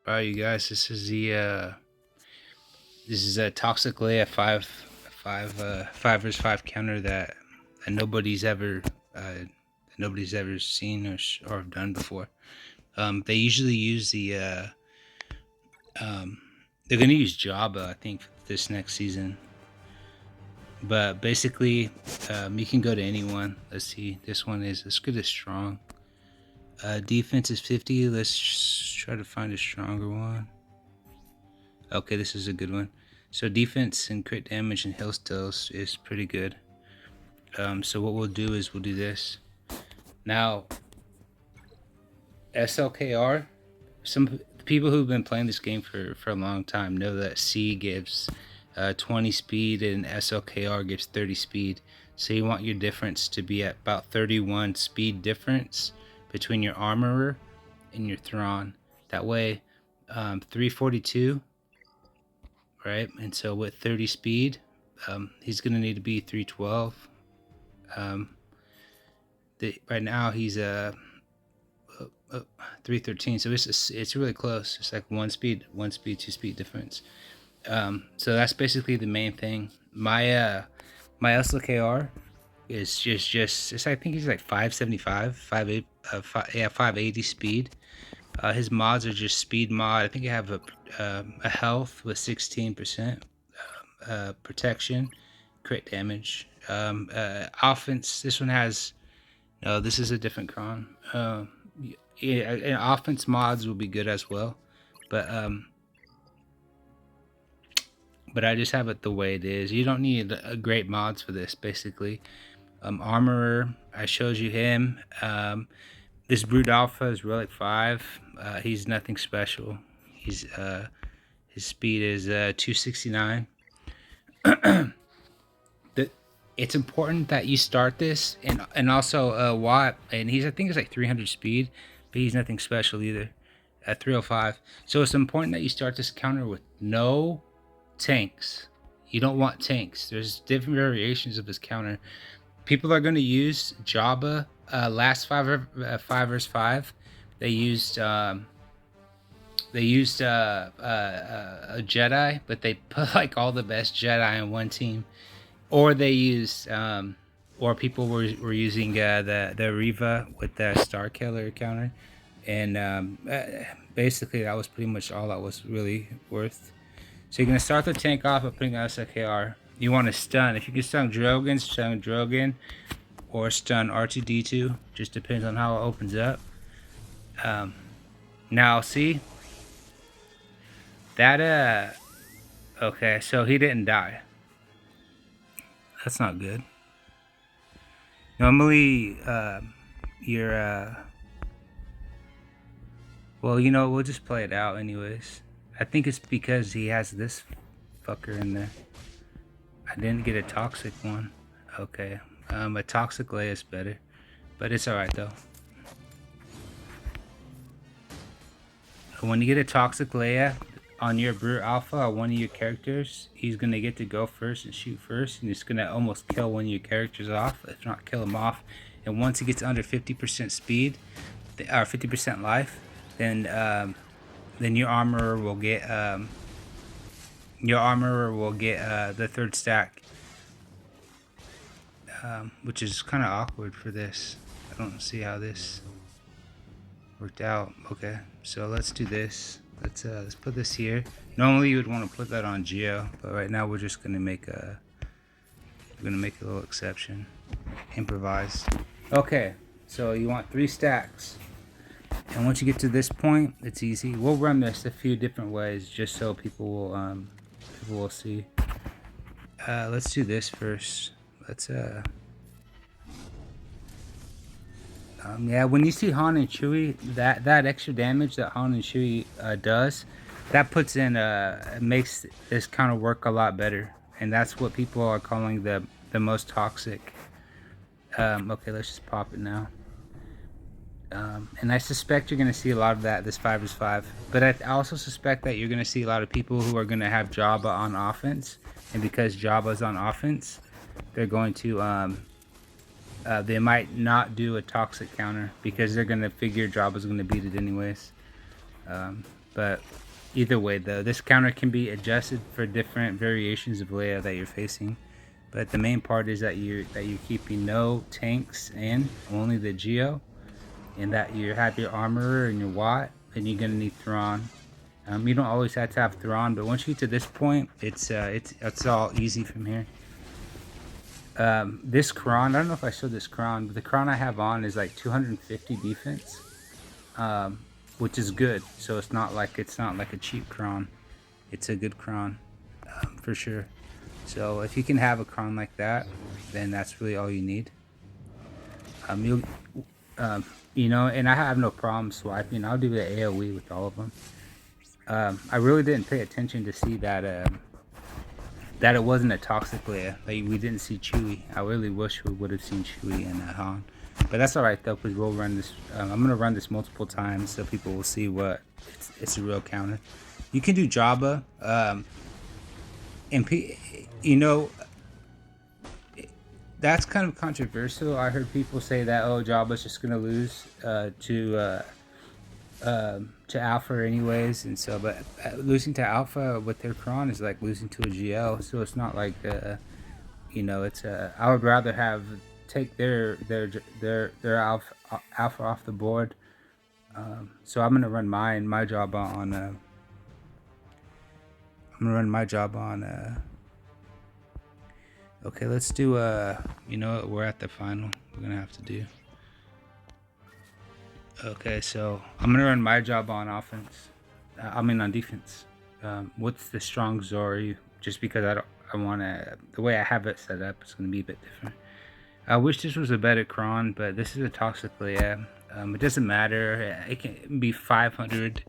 All right, you guys. This is a toxic Leia five versus five counter that nobody's ever seen or done before. They usually use um, they're gonna use Jabba, I think, this next season. But basically, you can go to anyone. Let's see. This one is as good as strong. Defense is 50. Let's try to find a stronger one. Okay, this is a good one. So defense and crit damage and health steals is pretty good. So what we'll do is we'll do this. Now, SLKR, some people who've been playing this game for a long time know that C gives 20 speed and SLKR gives 30 speed. So you want your difference to be at about 31 speed difference between your Armorer and your Thrawn. That way, 342, right? And so with 30 speed, he's going to need to be 312. Right now he's 313, so it's really close. It's like one speed, 2 speed difference. So that's basically the main thing. My SLKR is just it's, I think he's like 575, 580 speed. His mods are just speed mod. I think I have a health with 16%, protection, crit damage. Offense. This one has no. This is a different cron. Yeah, and offense mods will be good as well, but I just have it the way it is. You don't need great mods for this, basically. Armorer, I showed you him. This Brute Alpha is Relic 5. He's nothing special. His speed is 269. It's important that you start this, and also Watt, and I think it's like 300 speed, but he's nothing special either at 305. So it's important that you start this counter with no tanks. You don't want tanks. There's different variations of this counter. People are going to use Jabba. Last five versus five, they used a Jedi, but they put like all the best Jedi in one team, or they used or people were using the Riva with the Star Killer counter, and basically that was pretty much all that was really worth. So you're gonna start the tank off by putting out SLKR. You want to stun. If you can stun Drogon, or stun R2D2. Just depends on how it opens up. Now see that okay, so he didn't die. That's not good. Normally, you're well, we'll just play it out anyways. I think it's because he has this fucker in there. I didn't get a toxic one. Okay. A toxic Leia is better, but it's alright though. When you get a toxic Leia on your Brute Alpha or one of your characters, he's gonna get to go first and shoot first, and it's gonna almost kill one of your characters off, if not kill him off. And once he gets under 50% speed, or 50% life, then your Armorer will get the third stack. Which is kind of awkward for this. I don't see how this worked out. Okay, so let's do this. Let's put this here. Normally you would want to put that on Geo, but right now we're just gonna make a little exception. Improvise. Okay, so you want 3 stacks, and once you get to this point, it's easy. We'll run this a few different ways just so people will see. Let's do this first. Let's yeah, when you see Han and Chewie, that extra damage that Han and Chewie does, that puts in makes this kind of work a lot better, and that's what people are calling the most toxic. Okay, let's just pop it now. And I suspect you're gonna see a lot of that this 5 vs 5, but I also suspect that you're gonna see a lot of people who are gonna have Jabba on offense, and because Jabba's on offense, they're going to they might not do a toxic counter because they're gonna figure Jabba's gonna beat it anyways. But either way, though, this counter can be adjusted for different variations of Leia that you're facing. But the main part is that you're keeping no tanks in, only the Geo, and that you have your Armorer and your Watt, and you're gonna need Thrawn. You don't always have to have Thrawn, but once you get to this point, it's all easy from here. This Kron, I don't know if I showed this Kron, but the Kron I have on is like 250 defense, which is good. So it's not like a cheap Kron. It's a good Kron, for sure. So if you can have a Kron like that, then that's really all you need. You know, and I have no problem swiping. I'll do the AoE with all of them. I really didn't pay attention to see that that it wasn't a toxic Leia. Like, we didn't see Chewie. I really wish we would have seen Chewie and Han. But that's alright though, because we'll run this. I'm gonna run this multiple times so people will see what it's a real counter. You can do Jabba, and you know, that's kind of controversial. I heard people say that, oh, Jabba's just gonna lose to Alpha anyways, and so, but losing to Alpha with their Kron is like losing to a GL, so it's not like you know, it's I would rather take their Alpha off the board. So I'm gonna run my job on okay, let's do you know what, we're at the final. We're gonna have to do. Okay, so I'm gonna run my job on offense. On defense. What's the strong Zori? Just because I want to. The way I have it set up, it's gonna be a bit different. I wish this was a better Kron, but this is a toxic Leia. It doesn't matter. It can be 500.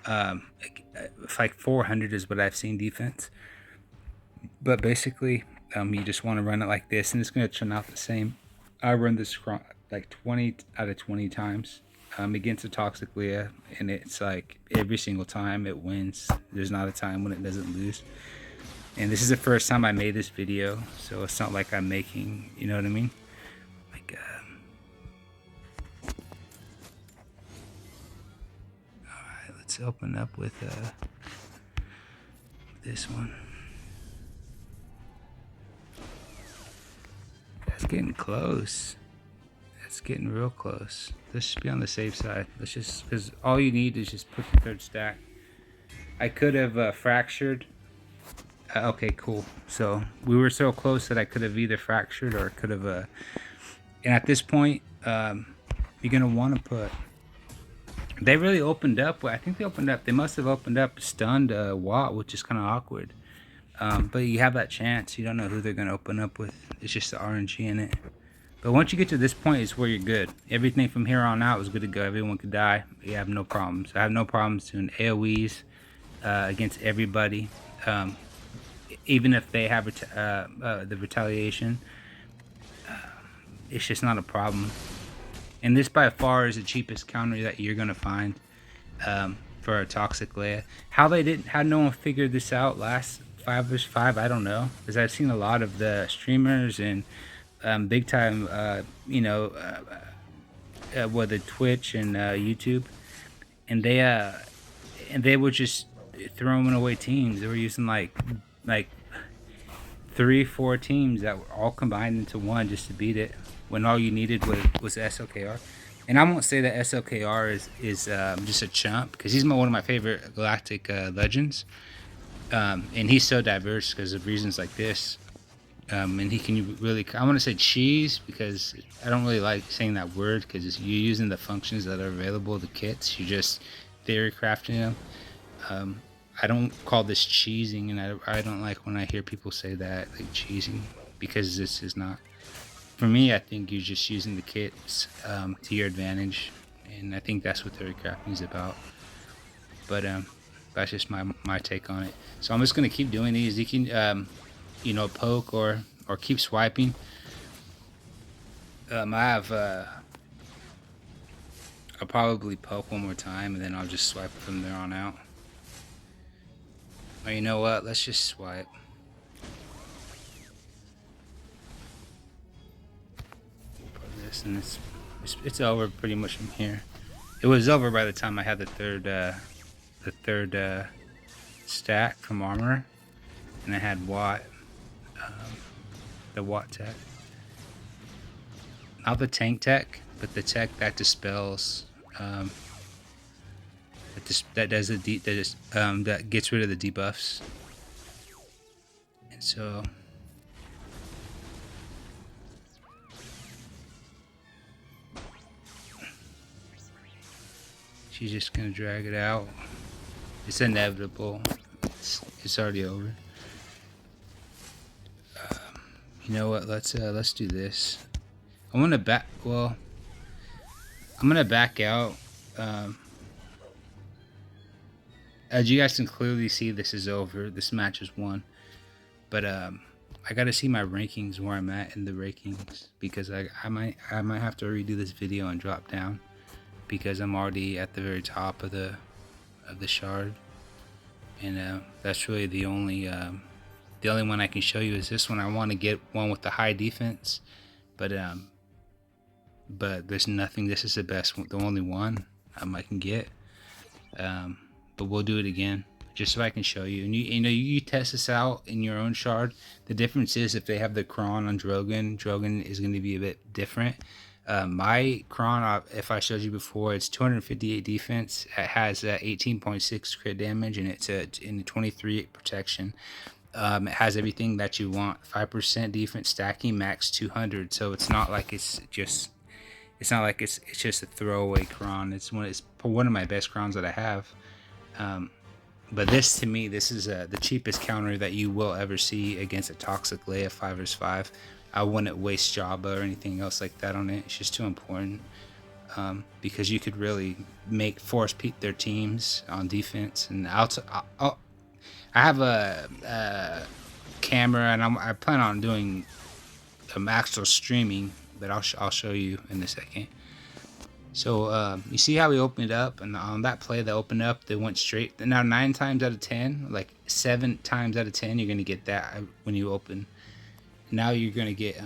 Like 400 is what I've seen defense. But basically, you just want to run it like this, and it's gonna turn out the same. I run this Kron like 20 out of 20 times. Against a toxic Leia, and it's like every single time it wins. There's not a time when it doesn't lose. And this is the first time I made this video, so it's not like I'm making, you know what I mean? Like, alright, let's open up with this one. That's getting close. It's getting real close. Let's just be on the safe side. Let's just, because all you need is just put the third stack. I could have fractured. Okay, cool. So we were so close that I could have either fractured or could have. And at this point, you're gonna want to put. They really opened up. I think they opened up. They must have opened up stunned Watt, which is kind of awkward. But you have that chance. You don't know who they're gonna open up with. It's just the RNG in it. But once you get to this point, it's where you're good. Everything from here on out is good to go. Everyone could die. You have no problems. I have no problems doing AoEs against everybody, even if they have the retaliation. It's just not a problem. And this by far is the cheapest counter that you're gonna find for a toxic Leia. How no one figured this out last 5 vs 5, I don't know, because I've seen a lot of the streamers and big time, you know, whether Twitch and YouTube, and they were just throwing away teams. They were using like 3-4 teams that were all combined into one just to beat it, when all you needed was SLKR. And I won't say that SLKR is just a chump, because he's one of my favorite galactic legends, and he's so diverse because of reasons like this. And he can really, I want to say cheese, because I don't really like saying that word, because you're using the functions that are available, the kits, you're just theory crafting them. I don't call this cheesing, and I don't like when I hear people say that, like cheesing, because this is not. For me, I think you're just using the kits to your advantage, and I think that's what theory crafting is about. But that's just my take on it. So I'm just gonna keep doing these. You can you know, poke or keep swiping. I have I'll probably poke one more time, and then I'll just swipe from there on out. Or you know what? Let's just swipe. Put this, and it's over pretty much from here. It was over by the time I had the third third stack from Armorer, and I had Watt, the Watt tech. Not the tank tech, but the tech that dispels, that gets rid of the debuffs. And so she's just gonna drag it out. It's inevitable. It's already over. You know what? Let's do this. I'm gonna back. Well, I'm gonna back out. As you guys can clearly see, this is over. This match is won. But I gotta see my rankings, where I'm at in the rankings, because I might have to redo this video and drop down, because I'm already at the very top of the shard, and that's really the only one I can show you is this one. I want to get one with the high defense, but there's nothing. This is the best one, the only one I can get. But we'll do it again just so I can show you. And you test this out in your own shard. The difference is if they have the Kron on Drogon is going to be a bit different. My Kron, if I showed you before, it's 258 defense. It has 18.6 crit damage, and it's in 23 protection. It has everything that you want. 5% defense stacking, max 200. So it's not like it's just a throwaway Kron. It's one of my best Krons that I have. But this, to me, this is the cheapest counter that you will ever see against a toxic Leia 5 vs 5. I wouldn't waste Jabba or anything else like that on it. It's just too important, because you could really force their teams on defense. And I have a camera, and I plan on doing actual streaming, but I'll show you in a second. So you see how we opened it up, and on that play that opened up, they went straight. Now 9 times out of 10, like 7 times out of 10, you're gonna get that when you open. Now you're gonna get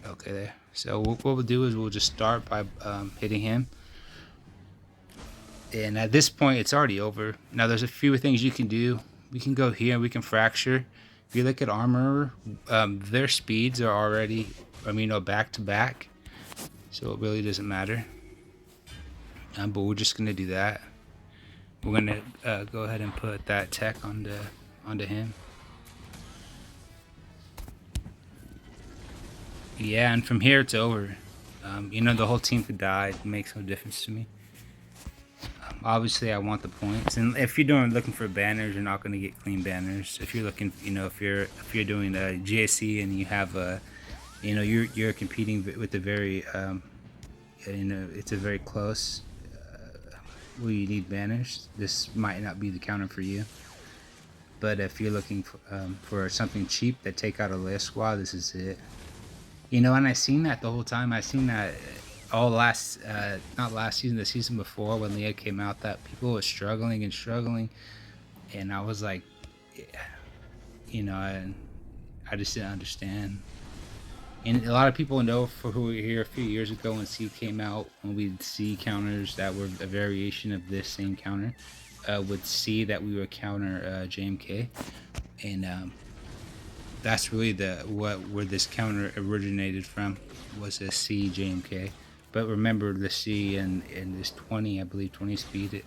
okay there. So what we'll do is we'll just start by hitting him, and at this point it's already over. Now there's a few things you can do. We can go here and we can fracture. If you look at Armorer, their speeds are already, back to back, so it really doesn't matter. But we're just gonna do that. We're gonna go ahead and put that tech onto him. Yeah, and from here it's over. The whole team could die. It makes no difference to me. Obviously, I want the points, and if you're looking for banners, you're not going to get clean banners. If you're looking, if you're doing a GSC and you have you're competing with a very, it's a very close, where you need banners. This might not be the counter for you. But if you're looking for something cheap that take out a Leia squad, this is it. And I seen that the whole time. I seen that. All not last season, the season before, when Leia came out, that people were struggling, and I was like, I just didn't understand. And a lot of people know, who were here a few years ago when C came out, when we'd see counters that were a variation of this same counter, would see that we would counter JMK, and that's really where this counter originated from, was a C JMK. But remember, the C and this 20, I believe 20 speed,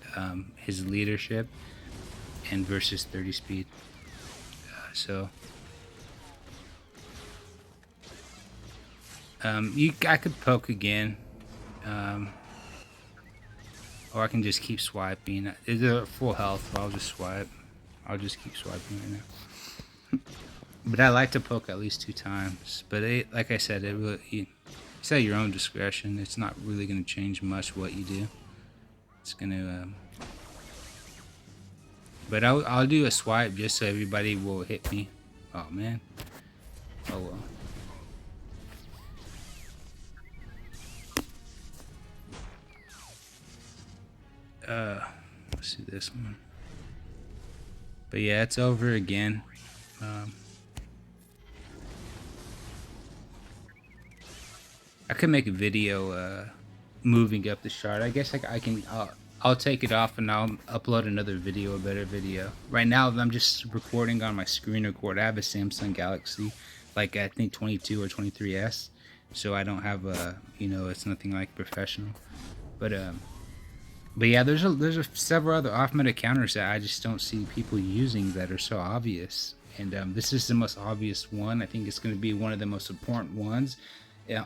his leadership, and versus 30 speed. I could poke again, or I can just keep swiping. They're full health, so I'll just swipe. I'll just keep swiping right now. But I like to poke at least 2 times. But like I said, it's at your own discretion. It's not really going to change much what you do. It's going to... But I'll do a swipe just so everybody will hit me. Oh, man. Oh, well. Let's see this one. But yeah, it's over again. I could make a video moving up the chart. I guess I can. I'll take it off and I'll upload another video, a better video. Right now, I'm just recording on my screen record. I have a Samsung Galaxy, like I think 22 or 23s, so I don't have a, you know, it's nothing like professional. But yeah, there's several other off-meta counters that I just don't see people using that are so obvious. And this is the most obvious one. I think it's going to be one of the most important ones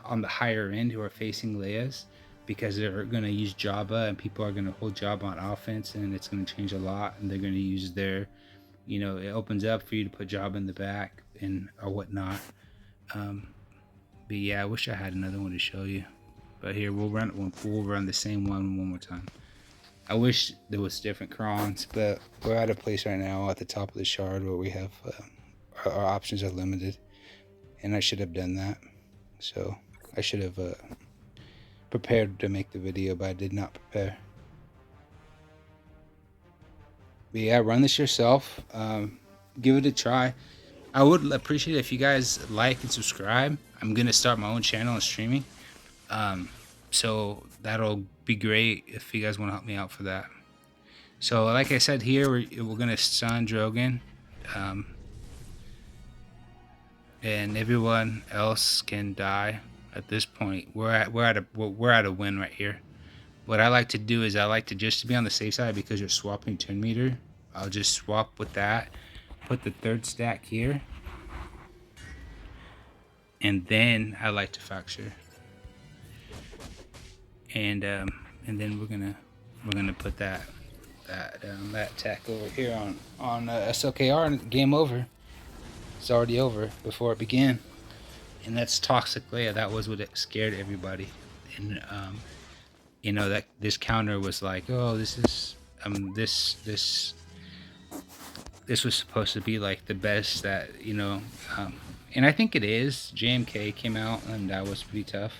on the higher end who are facing Leias, because they're going to use Jabba and people are going to hold Jabba on offense, and it's going to change a lot. And they're going to use their, you know, it opens up for you to put Jabba in the back and or whatnot. But yeah, I wish I had another one to show you. But here we'll run the same one more time. I wish there was different Thrawns, but we're at a place right now at the top of the shard where we have our options are limited, and I should have done that. So I should have prepared to make the video, but I did not prepare. But yeah, run this yourself. Give it a try. I would appreciate it if you guys like and subscribe. I'm gonna start my own channel and streaming. So that'll be great if you guys want to help me out for that. So like I said here, we're gonna stun Drogon, and everyone else can die at this point. We're at a win right here. What I like to do is I like to just be on the safe side, because you're swapping turn meter. I'll just swap with that, put the third stack here, and then I like to fracture. And then we're gonna put that tech over here on SLKR, and game over. It's already over before it began, and that's toxic Leia. That was what scared everybody, and you know, that this counter was like, oh, this is this was supposed to be like the best that, you know, and I think it is. JMK came out and that was pretty tough.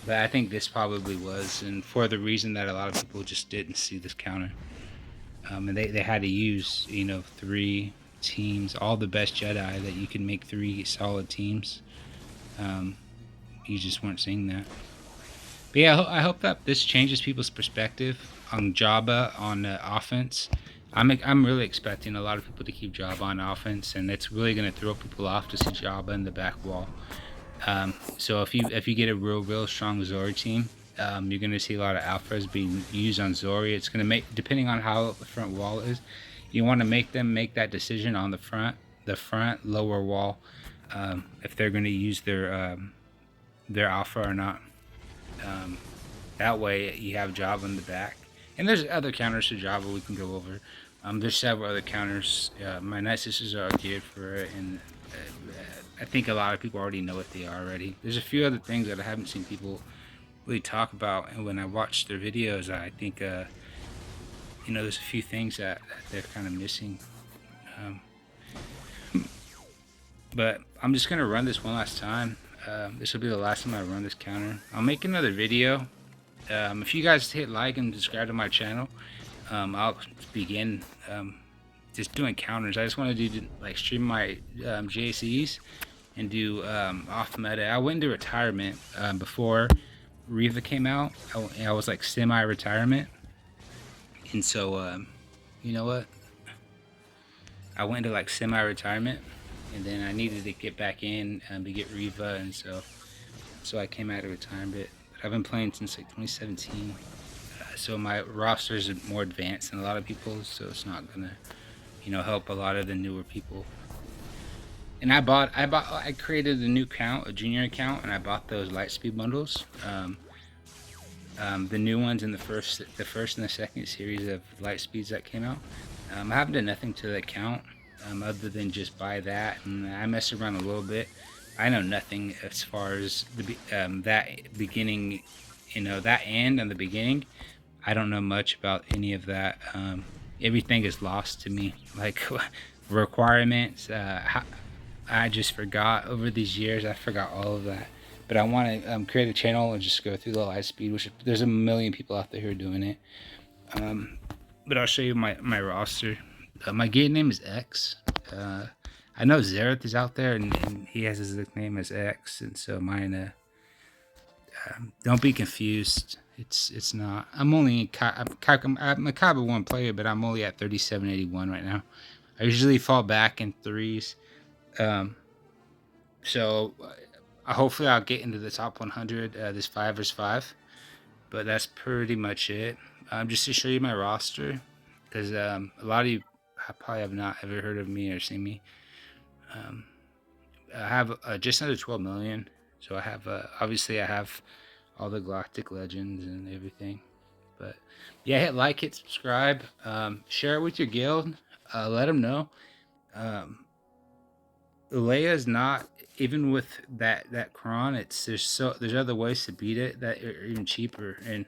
But I think this probably was, and for the reason that a lot of people just didn't see this counter. And they had to use, you know, 3 teams, all the best Jedi, that you can make 3 solid teams. You just weren't seeing that. But yeah, I hope that this changes people's perspective on Jabba on offense. I'm really expecting a lot of people to keep Jabba on offense, and it's really going to throw people off to see Jabba in the back wall. So if you get a real strong Zori team, you're going to see a lot of alphas being used on Zori. It's going to make, depending on how the front wall is, you want to make them make that decision on the front lower wall, if they're going to use their alpha or not. That way you have Jabba in the back. And there's other counters to Jabba we can go over. There's several other counters. My Night Sisters are geared for it, and I think a lot of people already know what they are already. There's a few other things that I haven't seen people really talk about, and when I watch their videos, I think you know, there's a few things that they're kind of missing. But I'm just gonna run this one last time. This will be the last time I run this counter. I'll make another video. If you guys hit like and subscribe to my channel, I'll begin just doing counters. I just want to do like stream my JCs and do off meta. I went into retirement before Reva came out. I was like semi-retirement, and so you know what? I went into like semi-retirement, and then I needed to get back in to get Reva, and so I came out of retirement. But I've been playing since like 2017, so my roster is more advanced than a lot of people's, so it's not gonna, you know, help a lot of the newer people. And I created a new account, a junior account, and I bought those Lightspeed bundles. The new ones in the first and the second series of Lightspeeds that came out. I haven't done nothing to the account other than just buy that, and I messed around a little bit. I know nothing as far as the that beginning, you know, that end and the beginning. I don't know much about any of that. Everything is lost to me, like requirements. I just forgot over these years. I forgot all of that. But I want to create a channel and just go through the Lightspeed, which there's a million people out there who are doing it. But I'll show you my roster. My gate name is X. I know Zareth is out there, and he has his nickname as X, and so mine Don't be confused. It's not. I'm only I'm a Kaiba 1 player, but I'm only at 3781 right now. I usually fall back in threes. Um, so hopefully I'll get into the top 100 this 5 vs 5. But that's pretty much it. Just to show you my roster, because a lot of you probably have not ever heard of me or seen me. I have just under 12 million. So I have obviously I have all the Galactic Legends and everything. But yeah, hit like, hit subscribe, share it with your guild. Let them know. Leia's not, even with that cron. There's other ways to beat it that are even cheaper. And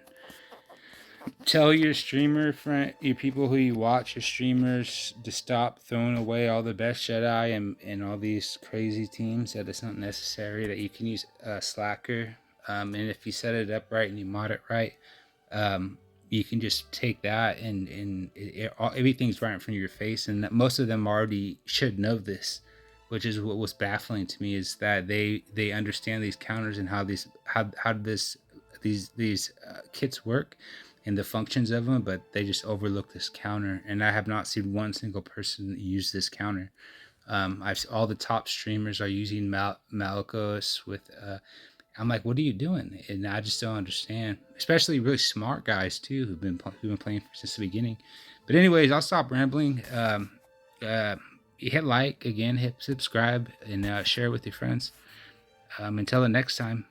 tell your streamer friend, your people who you watch, your streamers, to stop throwing away all the best Jedi and all these crazy teams. That it's not necessary. That you can use Slacker, and if you set it up right and you mod it right, you can just take that and everything's right in front of your face. And that most of them already should know this, which is what was baffling to me, is that they understand these counters and how these kits work and the functions of them, but they just overlook this counter. And I have not seen one single person use this counter. All the top streamers are using Malakos with. I'm like, what are you doing? And I just don't understand. Especially really smart guys too, who've been playing since the beginning. But anyways, I'll stop rambling. Hit like again, hit subscribe, and share with your friends. Until the next time.